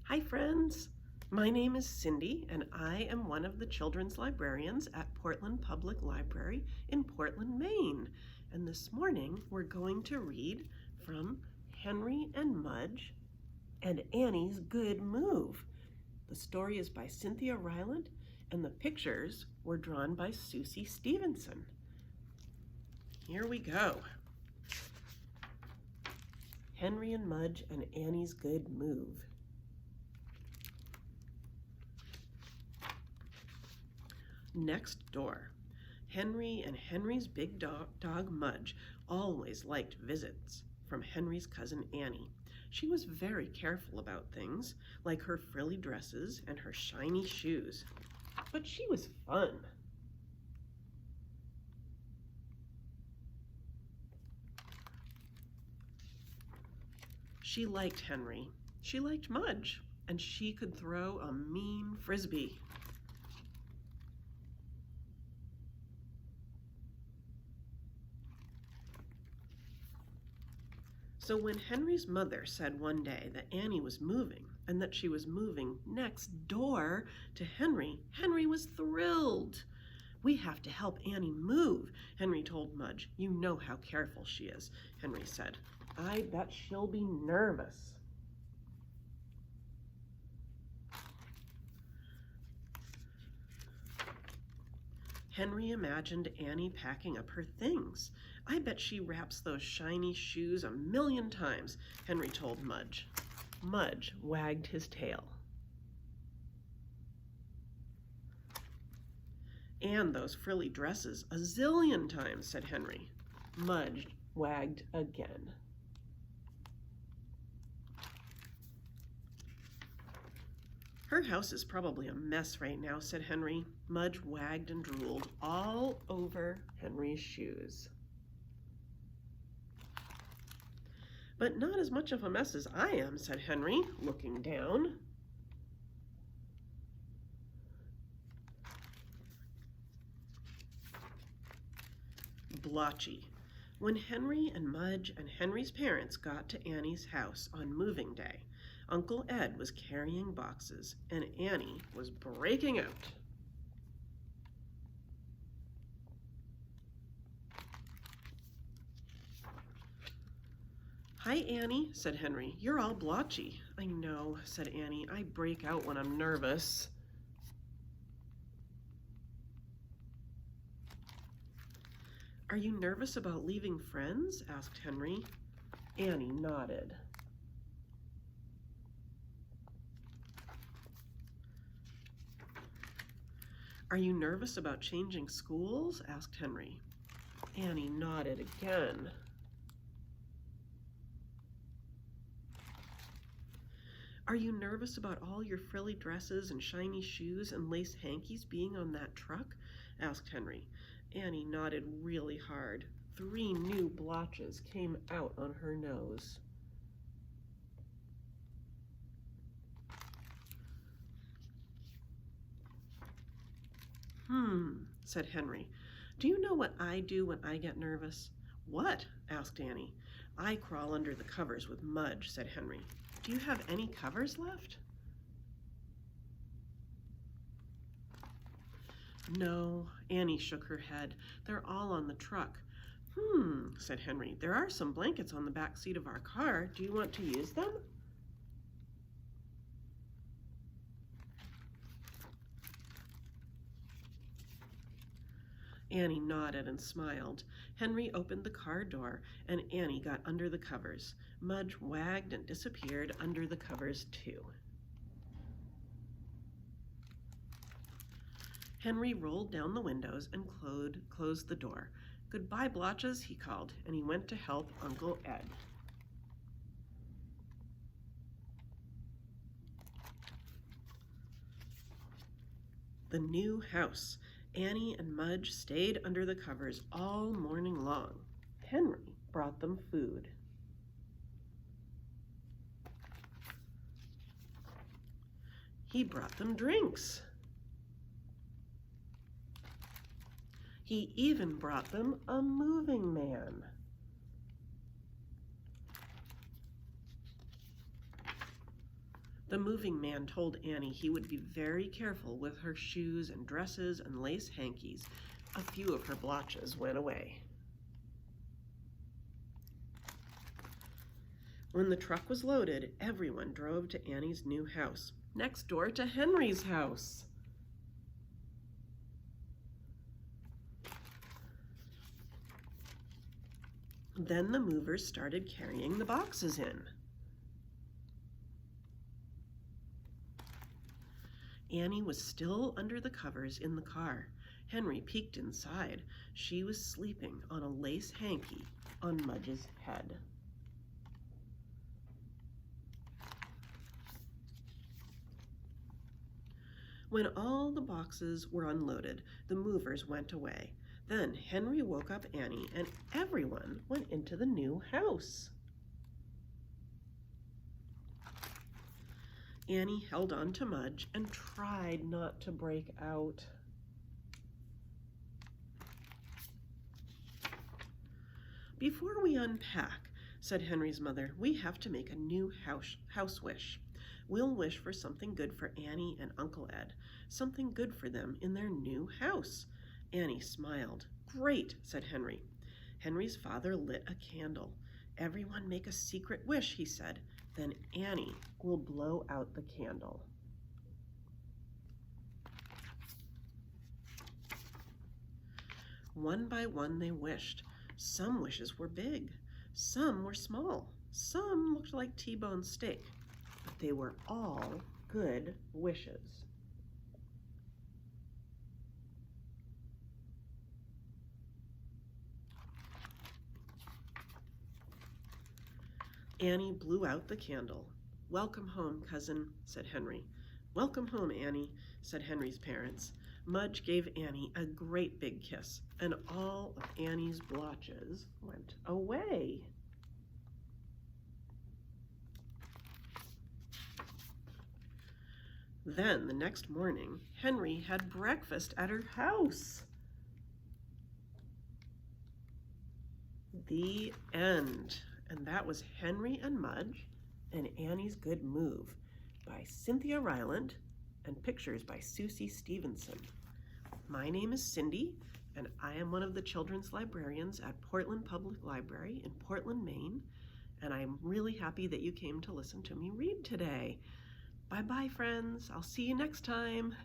Hi friends, my name is Cindy and I am one of the children's librarians at Portland Public Library in Portland, Maine. And this morning we're going to read from Henry and Mudge and Annie's Good Move. The story is by Cynthia Rylant and the pictures were drawn by Suçie Stevenson. Here we go. Henry and Mudge and Annie's Good Move. Next door. Henry and Henry's big dog Mudge always liked visits from Henry's cousin Annie. She was very careful about things, like her frilly dresses and her shiny shoes. But she was fun. She liked Henry. She liked Mudge, and she could throw a mean frisbee. So when Henry's mother said one day that Annie was moving and that she was moving next door to Henry, Henry was thrilled. "We have to help Annie move," Henry told Mudge. "You know how careful she is," Henry said. "I bet she'll be nervous." Henry imagined Annie packing up her things. "I bet she wraps those shiny shoes 1,000,000 times, Henry told Mudge. Mudge wagged his tail. "And those frilly dresses 1,000,000,000 times, said Henry. Mudge wagged again. "Her house is probably a mess right now," said Henry. Mudge wagged and drooled all over Henry's shoes. "But not as much of a mess as I am," said Henry, looking down. Blotchy. When Henry and Mudge and Henry's parents got to Annie's house on moving day, Uncle Ed was carrying boxes and Annie was breaking out. "Hi, Annie," said Henry. "You're all blotchy." "I know," said Annie. "I break out when I'm nervous." "Are you nervous about leaving friends?" asked Henry. Annie nodded. "Are you nervous about changing schools?" asked Henry. Annie nodded again. "Are you nervous about all your frilly dresses and shiny shoes and lace hankies being on that truck?" asked Henry. Annie nodded really hard. 3 new blotches came out on her nose. Said Henry. "Do you know what I do when I get nervous?" "What?" asked Annie. "I crawl under the covers with Mudge," said Henry. "Do you have any covers left?" "No," Annie shook her head. "They're all on the truck." Said Henry. "There are some blankets on the back seat of our car. Do you want to use them?" Annie nodded and smiled. Henry opened the car door, and Annie got under the covers. Mudge wagged and disappeared under the covers, too. Henry rolled down the windows and closed the door. "Goodbye, blotches," he called, and he went to help Uncle Ed. The new house. Annie and Mudge stayed under the covers all morning long. Henry brought them food. He brought them drinks. He even brought them a moving man. The moving man told Annie he would be very careful with her shoes and dresses and lace hankies. A few of her blotches went away. When the truck was loaded, everyone drove to Annie's new house, next door to Henry's house. Then the movers started carrying the boxes in. Annie was still under the covers in the car. Henry peeked inside. She was sleeping on a lace hanky on Mudge's head. When all the boxes were unloaded, the movers went away. Then Henry woke up Annie, and everyone went into the new house. Annie held on to Mudge and tried not to break out. "Before we unpack," said Henry's mother, "we have to make a new house wish. We'll wish for something good for Annie and Uncle Ed, something good for them in their new house." Annie smiled. "Great," said Henry. Henry's father lit a candle. "Everyone make a secret wish," he said. "Then Annie will blow out the candle." One by one they wished. Some wishes were big, some were small, some looked like T-bone steak, but they were all good wishes. Annie blew out the candle. "Welcome home, cousin," said Henry. "Welcome home, Annie," said Henry's parents. Mudge gave Annie a great big kiss, and all of Annie's blotches went away. Then the next morning, Henry had breakfast at her house. The end. And that was Henry and Mudge and Annie's Good Move by Cynthia Rylant and pictures by Suçie Stevenson. My name is Cindy, and I am one of the children's librarians at Portland Public Library in Portland, Maine, and I'm really happy that you came to listen to me read today. Bye-bye, friends. I'll see you next time.